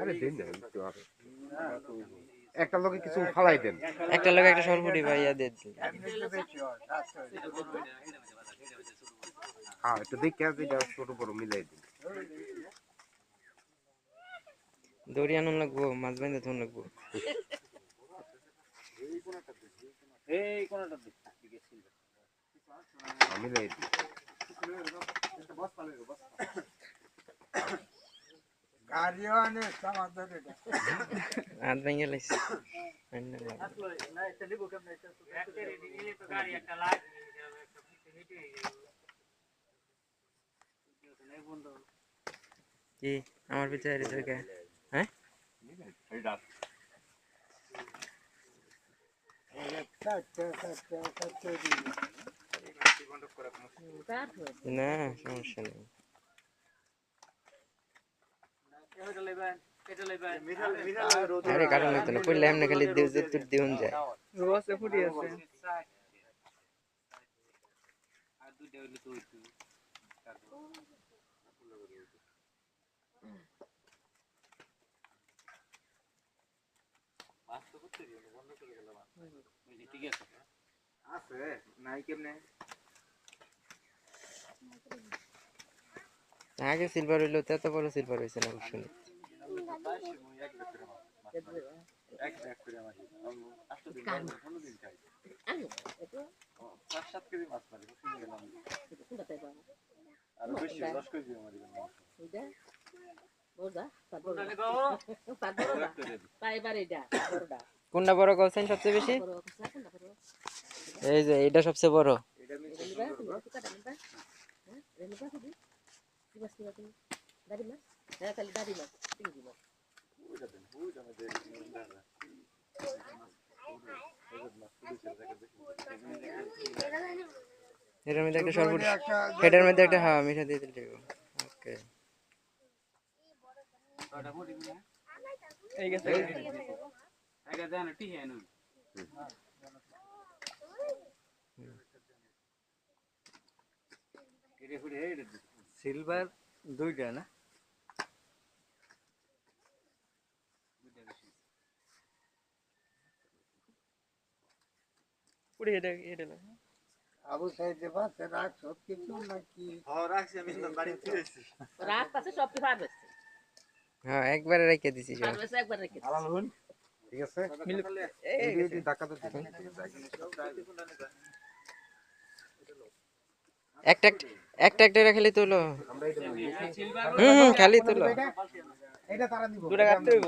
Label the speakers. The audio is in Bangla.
Speaker 1: আরে দেন না একটা লোকে কিছু ফালাই দেন,
Speaker 2: একটা লোক একটা সরপুটি ভাইয়া দেন।
Speaker 1: হ্যাঁ একটু দেখে যেটা ছোট বড় মিলাই দিন।
Speaker 2: দড়ি আনুন লাগবো, মাছ বাইন্ধে ধরুন লাগবো।
Speaker 1: মিলাই দিন।
Speaker 2: হাত ভেঙে লাইছে। কি আমার পিছনে হ্যাঁ না সমস্যা নেই। আরে কারণ হইতো না পড়লে এমনি খালি দিউন যায়। আগে সিলভার হইলো এত বড় সিলভার হয়েছে না শুনি। কোনটা বড় কইছেন সবচেয়ে বেশি? এই যে এটা সবচেয়ে বড়। এটার মধ্যে একটা সরপুটি, এটার মধ্যে একটা হ্যাঁ মিঠা দিয়ে দিলে ওকে। এই গেছে আগে দেন ঠিক আছে না
Speaker 3: সিলভার দুইটা না
Speaker 2: পুরি এটা এটা
Speaker 3: আবু সাইদে পাশে রাখ সব কিছু নাকি
Speaker 4: রাখছি আমি বাড়ি ফিরেছি
Speaker 5: রাত পাশে সব কি পারবে
Speaker 2: হ্যাঁ একবারে রেখে দিছি সব
Speaker 5: পারবে একবার রেখে
Speaker 4: হালাল হন
Speaker 1: ঠিক আছে
Speaker 2: এই
Speaker 1: এই ধাক্কা তো দিবেন।
Speaker 2: একটা একটা একটা খালি তোলো।
Speaker 1: আমরা এটা
Speaker 2: খালি তোলো।
Speaker 3: এটা তারা দিব
Speaker 2: দুটা কাটতে হইব।